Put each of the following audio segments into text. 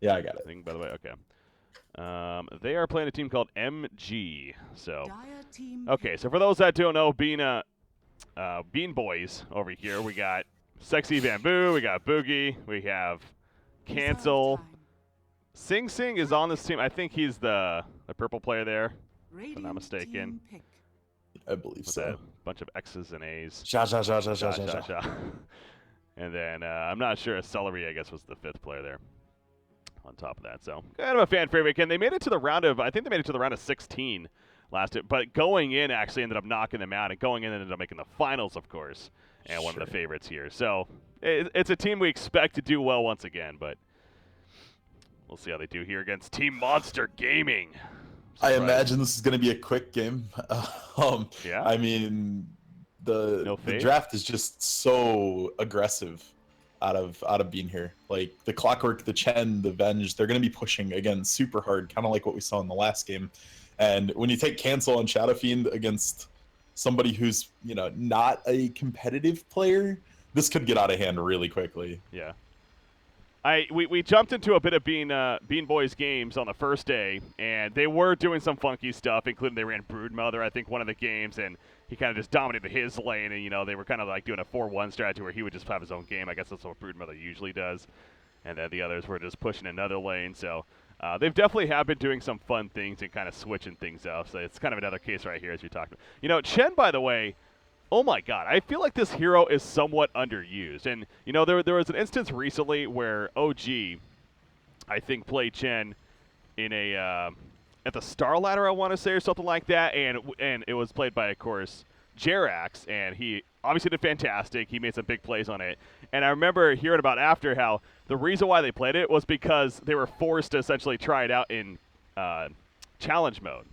Yeah, I got it. Thing, by the way. Okay. They are playing a team called MG. So, okay. So for those that don't know, Bean Boys over here, we got Sexy Bamboo, we got Boogie, we have Cancel. Sing Sing is on this team. I think he's the purple player there, if I'm not mistaken, I believe with that so. bunch of X's and A's. Ja ja ja ja ja Sha ja sha ja. sha. And then I'm not sure. Celery, I guess, was the fifth player there. On top of that, so kind of a fan favorite. Again, they made it to the round of. I think they made it to the round of 16 last year, but going in actually ended up knocking them out, and going in ended up making the finals, of course, and one of the favorites here. So it's a team we expect to do well once again, but we'll see how they do here against Team Monster Gaming. I Surprise. imagine this is going to be a quick game. um, Yeah. I mean, the No the fade. draft is just so aggressive out of being here. Like the Clockwork, the Chen, the Venge, they're going to be pushing again super hard, kind of like what we saw in the last game. And when you take Cancel on Shadow Fiend against somebody who's not a competitive player, this could get out of hand really quickly. Yeah. We jumped into a bit of Bean Boys games on the first day, and they were doing some funky stuff, including they ran Broodmother, I think, one of the games, and he kind of just dominated his lane, and they were kind of like doing a 4-1 strategy where he would just have his own game. I guess that's what Broodmother usually does, and then the others were just pushing another lane. So they've definitely have been doing some fun things and kind of switching things up. So it's kind of another case right here as you talked about. Chen, by the way. Oh my god, I feel like this hero is somewhat underused. And, there was an instance recently where OG, I think, played Chen in at the Star Ladder, I want to say, or something like that. And it was played by, of course, Jerax. And he obviously did fantastic. He made some big plays on it. And I remember hearing about after how the reason why they played it was because they were forced to essentially try it out in challenge mode.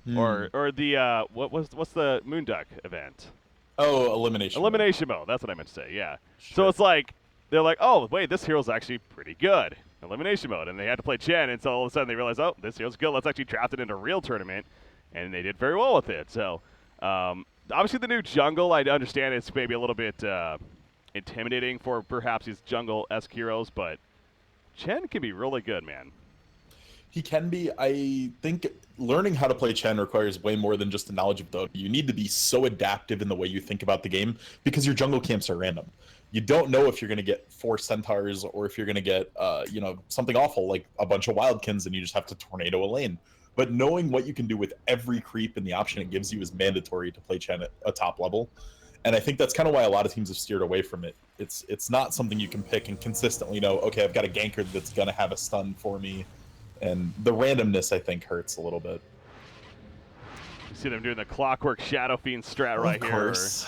Hmm. Or the what's the Moonduck event? Oh, elimination mode. Elimination mode. That's what I meant to say. Yeah. So Sure. it's like they're like, oh wait, this hero's actually pretty good. Elimination mode, and they had to play Chen, and so all of a sudden they realized, oh, this hero's good. Let's actually draft it into a real tournament, and they did very well with it. So obviously the new jungle, I understand it's maybe a little bit intimidating for perhaps these jungle-esque heroes, but Chen can be really good, man. He can be. I think learning how to play Chen requires way more than just a knowledge of Dota. You need to be so adaptive in the way you think about the game because your jungle camps are random. You don't know if you're going to get 4 centaurs or if you're going to get, something awful like a bunch of wildkins and you just have to tornado a lane. But knowing what you can do with every creep and the option it gives you is mandatory to play Chen at a top level. And I think that's kind of why a lot of teams have steered away from it. It's not something you can pick and consistently know, okay, I've got a ganker that's going to have a stun for me, and the randomness I think hurts a little bit. You see them doing the Clockwork Shadow Fiend strat Of right here. course,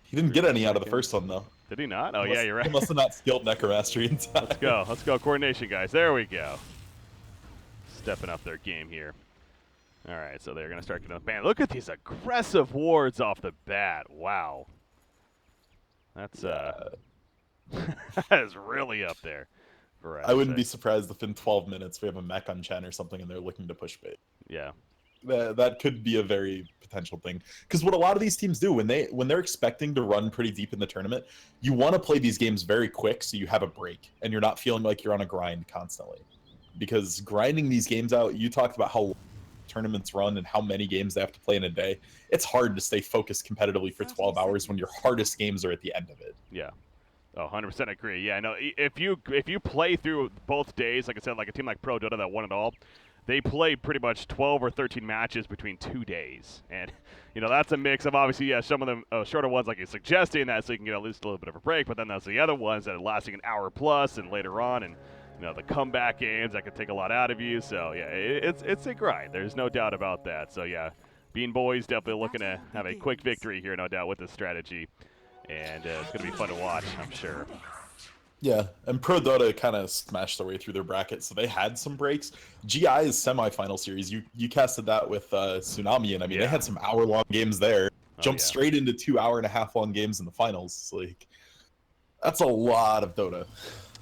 he didn't get any out of the first one though. Did he not? Oh, Unless, yeah, you're right. he must have not skilled Necromastery in time. Let's go. Let's go. Coordination, guys. There we go. Stepping up their game here. All right, so they're going to start getting up. Man, look at these aggressive wards off the bat. Wow. That's that is really up there. I wouldn't be surprised if in 12 minutes we have a mech on Chen or something and they're looking to push bait. Yeah. That could be a very potential thing, because what a lot of these teams do when they're expecting to run pretty deep in the tournament, you want to play these games very quick so you have a break and you're not feeling like you're on a grind constantly, because grinding these games out, you talked about how tournaments run and how many games they have to play in a day. It's hard to stay focused competitively for 12 hours when your hardest games are at the end of it. Yeah. Oh, 100% agree. Yeah, no, if you play through both days, like I said, like a team like Pro Dota that won it all, they play pretty much 12 or 13 matches between 2 days. And, that's a mix of obviously, yeah, some of them shorter ones like you're suggesting that so you can get at least a little bit of a break, but then there's the other ones that are lasting an hour plus and later on, and, the comeback games that can take a lot out of you. So, yeah, it's a grind. There's no doubt about that. So, yeah, Bean Boys definitely looking to have a quick victory here, no doubt, with this strategy. And it's going to be fun to watch, I'm sure. Yeah, and Pro Dota kind of smashed their way through their bracket, so they had some breaks. GI's semifinal series, you casted that with Tsunami, and I mean, they had some hour-long games there. Oh, Jumped yeah. straight into 2 hour-and-a-half-long games in the finals. Like, that's a lot of Dota.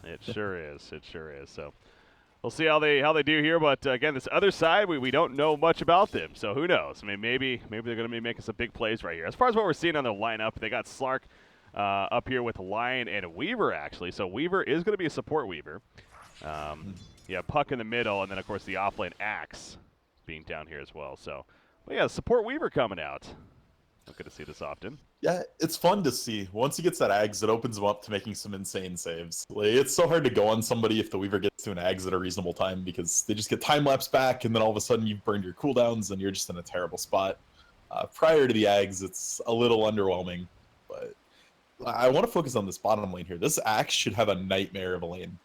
It sure is. It sure is. So we'll see how they do here. But again, this other side, we don't know much about them. So who knows? I mean, maybe they're going to be making some big plays right here. As far as what we're seeing on the lineup, they got Slark up here with Lion and Weaver, actually. So Weaver is going to be a support Weaver. Yeah, puck in the middle, and then, of course, the offlane axe being down here as well. So, but yeah, support Weaver coming out. Not good to see this often. Yeah, it's fun to see. Once he gets that Ags, it opens him up to making some insane saves. Like, it's so hard to go on somebody if the Weaver gets to an Ags at a reasonable time because they just get time lapse back, and then all of a sudden you've burned your cooldowns and you're just in a terrible spot. Prior to the Ags, it's a little underwhelming, but I want to focus on this bottom lane here. This Axe should have a nightmare of a lane.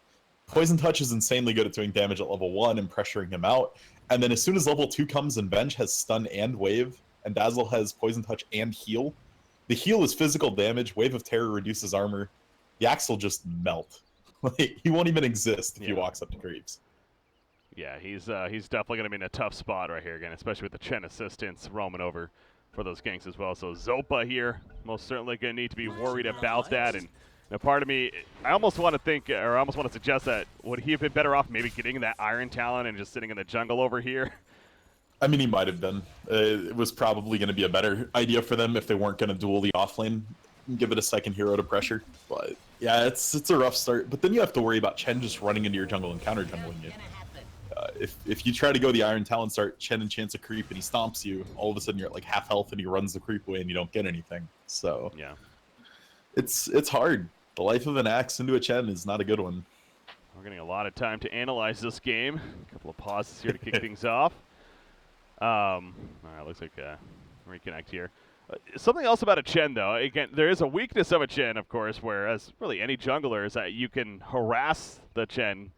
Poison Touch is insanely good at doing damage at level 1 and pressuring him out, and then as soon as level 2 comes and Bench has stun and wave, and Dazzle has Poison Touch and heal, the heal is physical damage, Wave of Terror reduces armor, the Axe will just melt. Like, he won't even exist if he walks up to creeps. Yeah, he's definitely going to be in a tough spot right here again, especially with the Chen assistants roaming over for those ganks as well. So Zopa here, most certainly going to need to be worried about that. And part of me, I almost want to think, or I almost want to suggest that would he have been better off maybe getting that Iron Talon and just sitting in the jungle over here? I mean, he might have been. It was probably going to be a better idea for them if they weren't going to duel the offlane and give it a second hero to pressure. But yeah, it's a rough start. But then you have to worry about Chen just running into your jungle and counter jungling you. If you try to go the Iron Talon start, Chen enchants a creep and he stomps you, all of a sudden you're at like half health and he runs the creep away and you don't get anything. So yeah, it's hard. The life of an Axe into a Chen is not a good one. We're getting a lot of time to analyze this game. A couple of pauses here to kick things off. All right, looks like reconnect here. Something else about a Chen, though. Again, there is a weakness of a Chen, of course, whereas really any jungler is that you can harass the Chen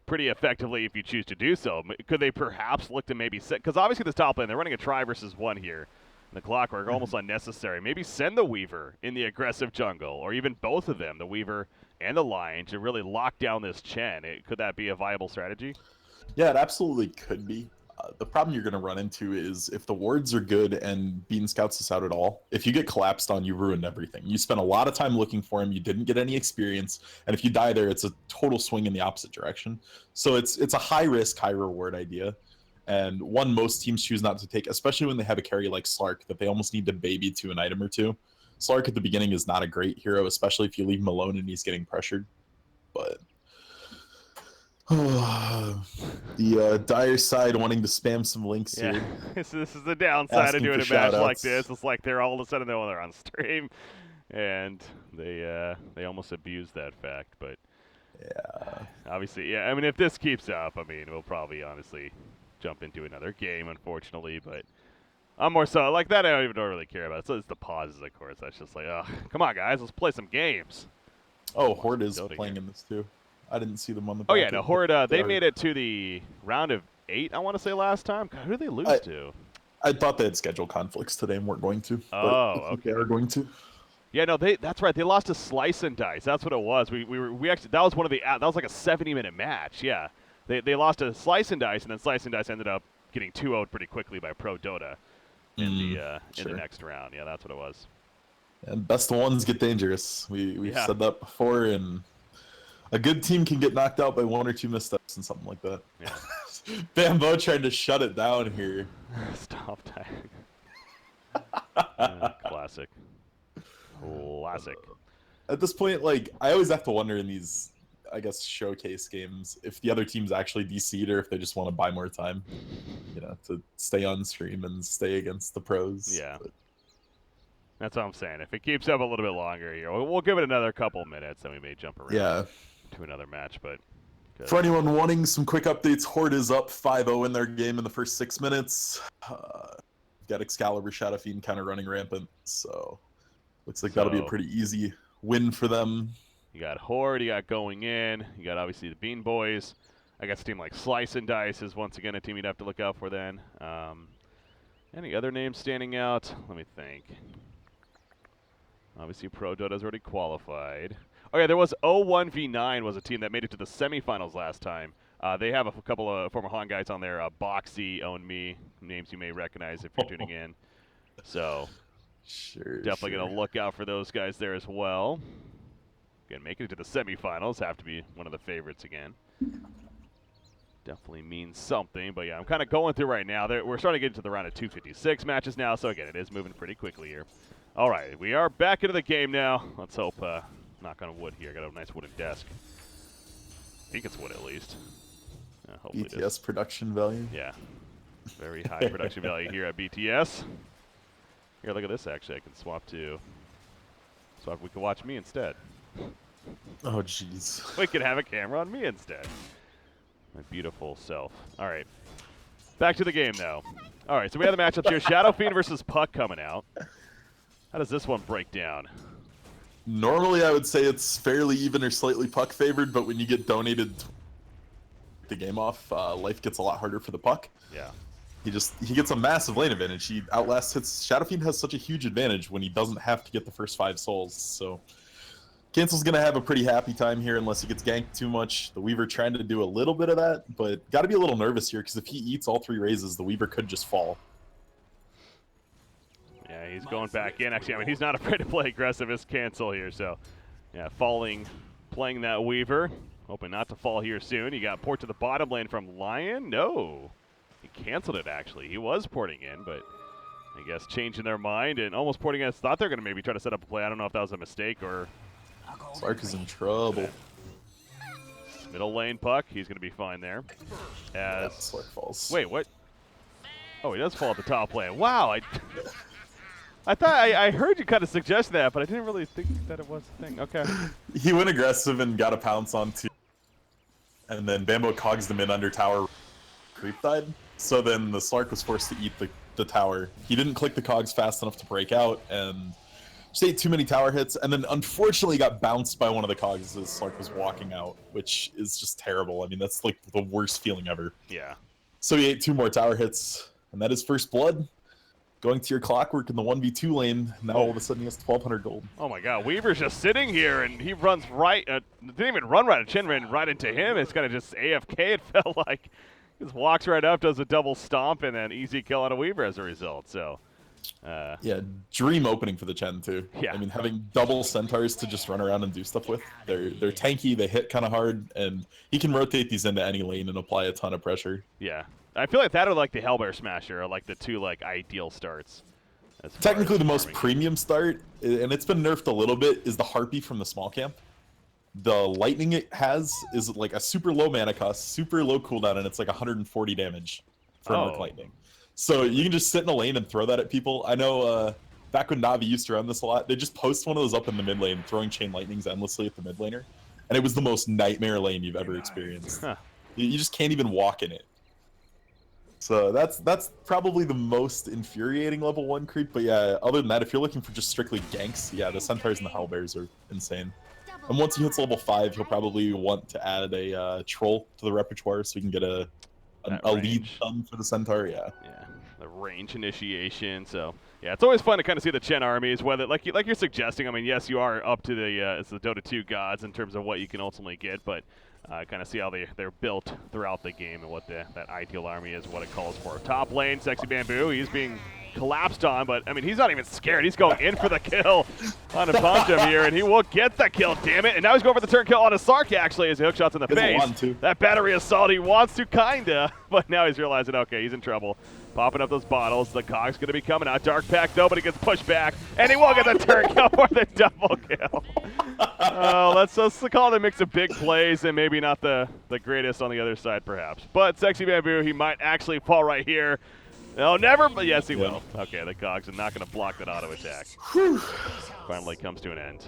pretty effectively if you choose to do so. Could they perhaps look to maybe set, because obviously this top lane, they're running a try versus 1 here. The Clockwork, almost unnecessary. Maybe send the Weaver in the aggressive jungle, or even both of them, the Weaver and the Lion, to really lock down this Chen. Could that be a viable strategy? Yeah, it absolutely could be. The problem you're going to run into is if the wards are good and Bean scouts this out at all, if you get collapsed on, you ruined everything. You spent a lot of time looking for him, you didn't get any experience, and if you die there, it's a total swing in the opposite direction. So it's a high risk, high reward idea, and one most teams choose not to take, especially when they have a carry like Slark that they almost need to baby to an item or two. Slark at the beginning is not a great hero, especially if you leave him alone and he's getting pressured, but the dire side wanting to spam some links here. this is the downside of doing a match like this. It's like they're all of a sudden they're on stream, and they almost abuse that fact. But yeah, obviously, yeah. I mean, if this keeps up, I mean, we'll probably honestly jump into another game, unfortunately. But I'm more so like that. I don't really care about. So it's the pauses, of course. That's just like, oh, come on, guys, let's play some games. Oh, Horde is playing in this too. I didn't see them on the back. Oh, yeah, no, Horde, they made it to the round of 8, I want to say, last time. God, who did they lose to? I thought they had schedule conflicts today and weren't going to. Oh, okay. They are going to. Yeah, no, that's right. They lost to Slice and Dice. That's what it was. We actually, that was one of the, that was like a 70-minute match, yeah. They lost to Slice and Dice, and then Slice and Dice ended up getting 2-0'd pretty quickly by Pro Dota in the next round. Yeah, that's what it was. And best ones get dangerous. We've said that before, and a good team can get knocked out by 1 or 2 missteps and something like that. Yeah. Bambo trying to shut it down here. Stop tagging. Classic. Classic. At this point, like, I always have to wonder in these, I guess, showcase games if the other team's actually DC'd or if they just want to buy more time, to stay on stream and stay against the pros. Yeah. But that's what I'm saying. If it keeps up a little bit longer here, we'll give it another couple minutes, then we may jump around to another match. But for anyone wanting some quick updates, Horde is up 5-0 in their game in the first 6 minutes. Got Excalibur, Shadow Fiend kind of running rampant, so looks like that'll be a pretty easy win for them. You got Horde, you got going in, you got obviously the BeanBoys. I guess a team like Slice and Dice is once again a team you'd have to look out for then. Any other names standing out? Let me think. Obviously, Pro Dota's already qualified. Oh, yeah, there was 01v9 was a team that made it to the semifinals last time. They have a couple of former Han guys on there. Boxy, Own Me, names you may recognize if you're tuning in. So, definitely going to look out for those guys there as well. Again, making it to the semifinals, have to be one of the favorites again. Definitely means something, but yeah, I'm kind of going through right now. We're starting to get into the round of 256 matches now, so again, it is moving pretty quickly here. All right, we are back into the game now. Let's hope, knock on wood here, got a nice wooden desk. think it's wood at least. Hopefully BTS production value. Yeah. Very high production value here at BTS. Here, look at this, actually. I can swap to... we can watch me instead. Oh, jeez. We can have a camera on me instead. My beautiful self. All right. Back to the game, though. All right, so we have the matchups here. Shadow Fiend versus Puck coming out. How does this one break down? Normally, I would say it's fairly even or slightly Puck favored, but when you get donated the game off, life gets a lot harder for the Puck. Yeah. He gets a massive lane advantage. He outlasts hits. Shadow Fiend has such a huge advantage when he doesn't have to get the first 5 souls. So Cancel's gonna have a pretty happy time here unless he gets ganked too much. The Weaver trying to do a little bit of that, but got to be a little nervous here because if he eats all 3 raises, the Weaver could just fall. Yeah, he's going back in. Actually, I mean, he's not afraid to play aggressive as Cancel here. So, yeah, playing that Weaver. Hoping not to fall here soon. You got port to the bottom lane from Lion. No. He canceled it, actually. He was porting in, but I guess changing their mind and almost porting in. Thought they were going to maybe try to set up a play. I don't know if that was a mistake or... Slark is in trouble. Middle lane Puck. He's going to be fine there. As Slark falls. Wait, what? Oh, he does fall at the top lane. Wow. I thought I heard you kind of suggest that, but I didn't really think that it was a thing. Okay. He went aggressive and got a pounce on 2. And then Bambo cogs them in under tower. Creep died. So then the Slark was forced to eat the tower. He didn't click the cogs fast enough to break out and just ate too many tower hits. And then unfortunately got bounced by one of the cogs as Slark was walking out, which is just terrible. I mean, that's like the worst feeling ever. Yeah. So he ate 2 more tower hits, and that is first blood. Going to your Clockwork in the 1v2 lane. Now all of a sudden he has 1,200 gold. Oh my god, Weaver's just sitting here and he runs right, didn't even run right at Chin, ran right into him. It's kind of just AFK, it felt like. He just walks right up, does a double stomp, and then easy kill out of Weaver as a result. So, yeah, dream opening for the Chen too. Yeah. I mean, having double centaurs to just run around and do stuff with. They're tanky, they hit kind of hard, and he can rotate these into any lane and apply a ton of pressure. Yeah. I feel like that or like the Hellbear Smasher are like the 2 like ideal starts. Technically the most premium start, and it's been nerfed a little bit, is the Harpy from the small camp. The lightning it has is like a super low mana cost, super low cooldown, and it's like 140 damage for Merc Lightning. So you can just sit in a lane and throw that at people. I know back when Navi used to run this a lot, they just post one of those up in the mid lane, throwing chain lightnings endlessly at the mid laner. And it was the most nightmare lane you've ever experienced. Huh. You just can't even walk in it. So that's probably the most infuriating level 1 creep. But yeah, other than that, if you're looking for just strictly ganks, yeah, the Centaurs and the Hellbears are insane. And once he hits level 5, he'll probably want to add a troll to the repertoire so we can get a lead done for the Centaur. Yeah. Yeah, the range initiation. So yeah, it's always fun to kind of see the Chen armies. Whether like you're suggesting. I mean, yes, you are up to the it's the Dota 2 gods in terms of what you can ultimately get, but kind of see how they're built throughout the game and what that ideal army is, what it calls for. Top lane, Sexy Bamboo. He's being collapsed on, but I mean, he's not even scared. He's going in for the kill on a Punctum here, and he will get the kill, damn it. And now he's going for the turn kill on a Sark, actually, as he hook shots in the face. That battery assault, he wants to, kinda, but now he's realizing, okay, he's in trouble. Popping up those bottles. The Cog's going to be coming out. Dark Pack, though, but he gets pushed back, and he will get the turn kill for the double kill. Let's call it a mix of big plays and maybe not the greatest on the other side, perhaps. But Sexy Bamboo, he might actually fall right here. No, never, but yes, he will. Okay, the Cogs are not going to block that auto attack. Finally comes to an end.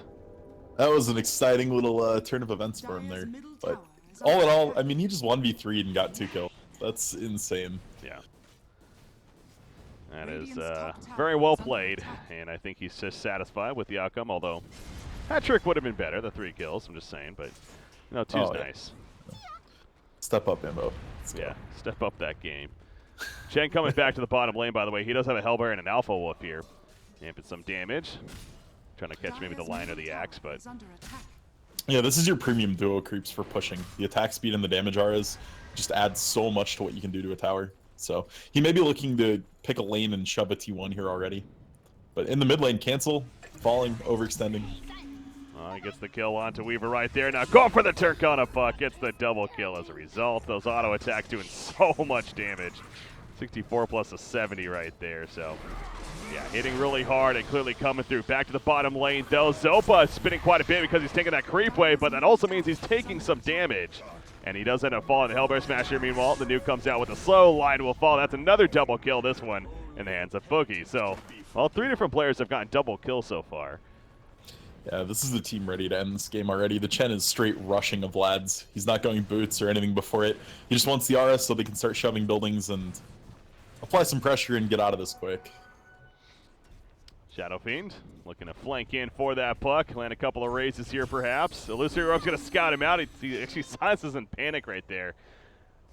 That was an exciting little turn of events for him there. But all in all, I mean, he just 1v3'd and got 2 kills. That's insane. Yeah. That is very well played, and I think he's just satisfied with the outcome, although that trick would have been better, the 3 kills, I'm just saying, but, you know, 2's nice. Step up, Imbo. Yeah, step up that game. Chen coming back to the bottom lane, by the way. He does have a Hellbear and an Alpha Wolf here. Amping some damage. Trying to catch maybe the Lion or the Axe, but... Yeah, this is your premium duo creeps for pushing. The attack speed and the damage auras just add so much to what you can do to a tower. So he may be looking to pick a lane and shove a T1 here already. But in the mid lane, cancel, falling, overextending. He gets the kill onto Weaver right there. Now going for the Turk on a Puck. Gets the double kill as a result. Those auto attacks doing so much damage. 64 plus a 70 right there. So, yeah, hitting really hard and clearly coming through. Back to the bottom lane, though. Zopa spinning quite a bit because he's taking that creep wave, but that also means he's taking some damage. And he does end up falling. The Hellbear Smasher, meanwhile, the nuke comes out with a slow line will fall. That's another double kill, this one, in the hands of Boogie. So, well, 3 different players have gotten double kills so far. Yeah, this is the team ready to end this game already. The Chen is straight rushing of Vlad's. He's not going boots or anything before it. He just wants the RS so they can start shoving buildings and apply some pressure and get out of this quick. Shadow Fiend looking to flank in for that puck. Land a couple of raises here, perhaps. Illusory Orb's going to scout him out. He actually silences in panic right there.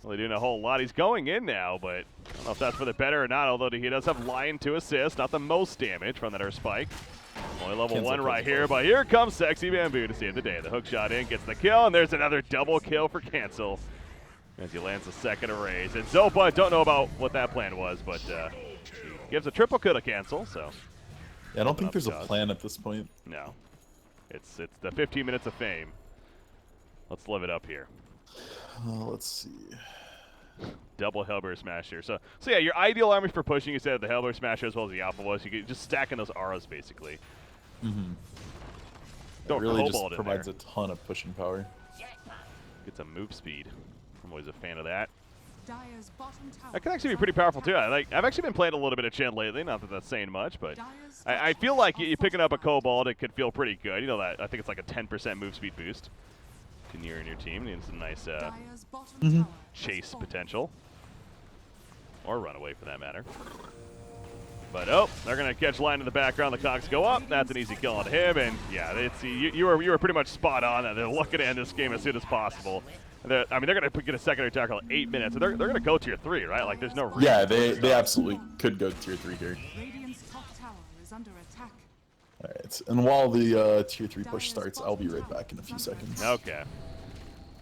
Really doing a whole lot. He's going in now, but I don't know if that's for the better or not, although he does have Lion to assist. Not the most damage from that Earth Spike. Only level 1 right here, but here comes Sexy Bamboo to save the day. The hook shot in, gets the kill, and there's another double kill for Cancel as he lands the second raise. And Zopa, don't know about what that plan was, but he gives a triple kill to Cancel, so. Yeah, I don't think there's a plan at this point. No. It's the 15 minutes of fame. Let's live it up here. Let's see. Double Hellbear Smasher. So yeah, your ideal army for pushing, you said the Hellbear Smasher as well as the Alpha was. You get just stacking those auras basically. It really just provides a ton of pushing power. Get some move speed. I'm always a fan of that. That can actually be pretty powerful too. I've actually been playing a little bit of Chen lately. Not that that's saying much, but I feel like you picking up a Cobalt, it could feel pretty good. You know that I think it's like a 10% move speed boost. You're in your team, and it's a nice chase potential, or runaway for that matter. But oh, they're gonna catch line in the background. The cocks go up. That's an easy kill on him, and yeah, it's you were pretty much spot on. They're looking to end this game as soon as possible. They're gonna get a secondary tackle in 8 minutes. So they're gonna go tier 3, right? Like there's no reason. Yeah, they absolutely could go tier 3 here. Alright, and while the tier 3 push starts, I'll be right back in a few seconds. Okay.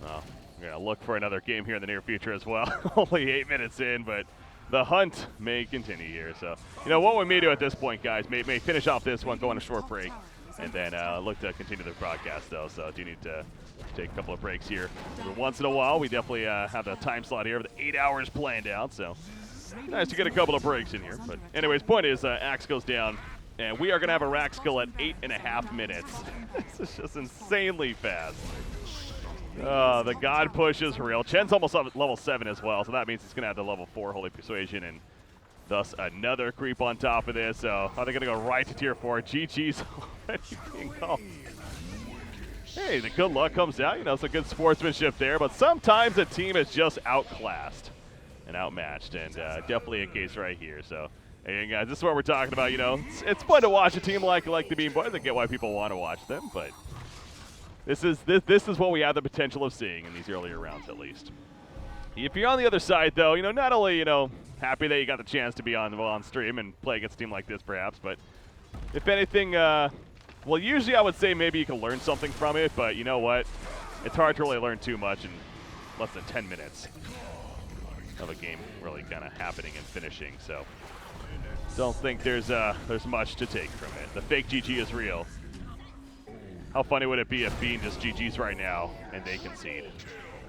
Well, we're going to look for another game here in the near future as well. Only 8 minutes in, but the hunt may continue here. So, you know, what we may do at this point, guys, may finish off this one, go on a short break, and then look to continue the broadcast, though. So, do need to take a couple of breaks here. Once in a while, we definitely have a time slot here with 8 hours planned out. So, nice to get a couple of breaks in here. But anyways, point is, Axe goes down. And we are going to have a rack skill at 8.5 minutes. This is just insanely fast. The God push is real. Chen's almost up at level 7 as well, so that means he's going to have the level 4 Holy Persuasion, and thus another creep on top of this. So are they going to go right to tier 4? GG's already being called. Hey, the good luck comes out. You know, it's a good sportsmanship there, but sometimes a team is just outclassed and outmatched, and definitely a case right here. So. Hey guys, this is what we're talking about. You know, it's fun to watch a team like the BeanBoys. I get why people want to watch them, but this is what we have the potential of seeing in these earlier rounds, at least. If you're on the other side, though, you know, not only happy that you got the chance to be on stream and play against a team like this, perhaps, but if anything, well, usually I would say maybe you can learn something from it, but you know what? It's hard to really learn too much in less than 10 minutes of a game really kind of happening and finishing. So. Don't think there's much to take from it. The fake GG is real. How funny would it be if Bean just GG's right now and they concede?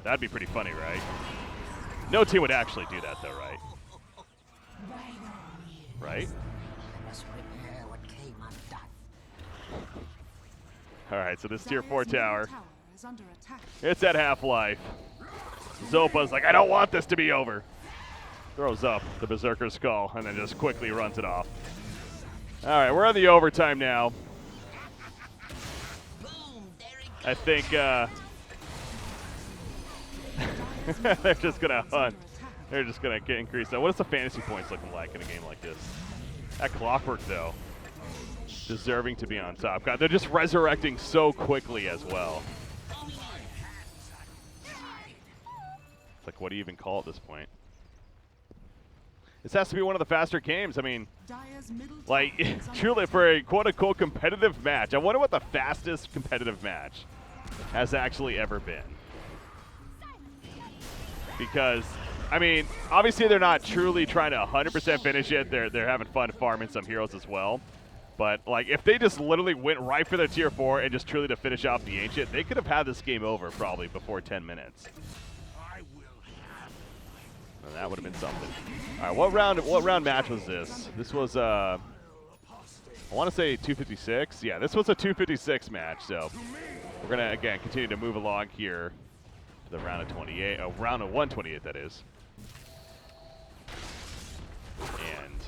That'd be pretty funny, right? No team would actually do that, though, right? Right? All right, so this tier 4 tower, it's at half-life. Zopa's like, I don't want this to be over. Throws up the Berserker's Skull and then just quickly runs it off. All right, we're on the overtime now. I think they're just going to hunt. They're just going to increase that. What is the fantasy points looking like in a game like this? That Clockwork, though, deserving to be on top. God, they're just resurrecting so quickly as well. It's like, what do you even call at this point? This has to be one of the faster games. I mean, like, truly for a quote-unquote competitive match, I wonder what the fastest competitive match has actually ever been. Because, I mean, obviously they're not truly trying to 100% finish it. They're having fun farming some heroes as well. But, like, if they just literally went right for their tier 4 and just truly to finish off the Ancient, they could have had this game over probably before 10 minutes. And that would have been something. All right, what round match was this? This was I want to say 256. Yeah, this was a 256 match. So we're gonna again continue to move along here to the round of 28. Oh, round of 128, that is. And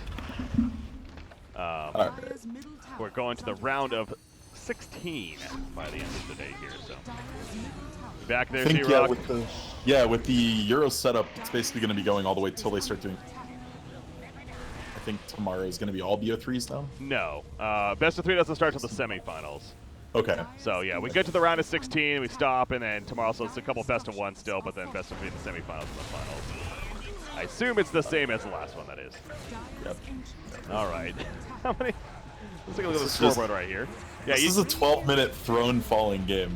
All right. we're going to the round of 16 by the end of the day here. So back there, I think Z-Rock. with the Euro setup, it's basically going to be going all the way till they start doing. I think tomorrow is going to be all BO3s now. No, best of 3 doesn't start till the semifinals. Okay. So yeah, we get to the round of 16, we stop, and then tomorrow, so it's a couple best of 1 still, but then best of 3 in the semifinals and the finals. I assume it's the same as the last one, that is. Yep. All right. How many? Let's take a look at the scoreboard right here. Yeah, this is a 12-minute throne falling game.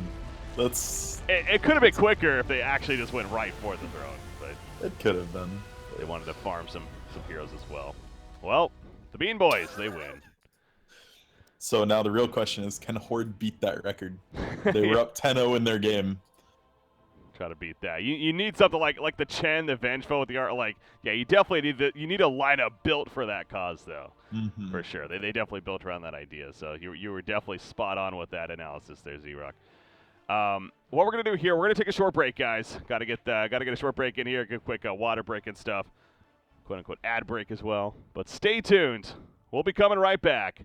That's. It could have been quicker if they actually just went right for the throne, but It could have been. they wanted to farm some heroes as well. Well, the BeanBoys, they win. So now the real question is, can Horde beat that record? They were up 10-0 in their game. Try to beat that. You need something like the Chen, the Vengeful with the art. Like, yeah, you definitely need a lineup built for that cause, though, for sure. They definitely built around that idea. So you were definitely spot on with that analysis there, Z-Rock. What we're gonna do here, we're gonna take a short break, guys. Gotta get a short break in here, get a quick water break and stuff, quote unquote ad break as well. But stay tuned. We'll be coming right back.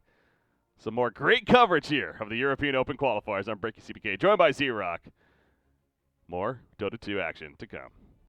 Some more great coverage here of the European Open qualifiers. I'm Breaky CPK, joined by Z-Rock. More Dota 2 action to come.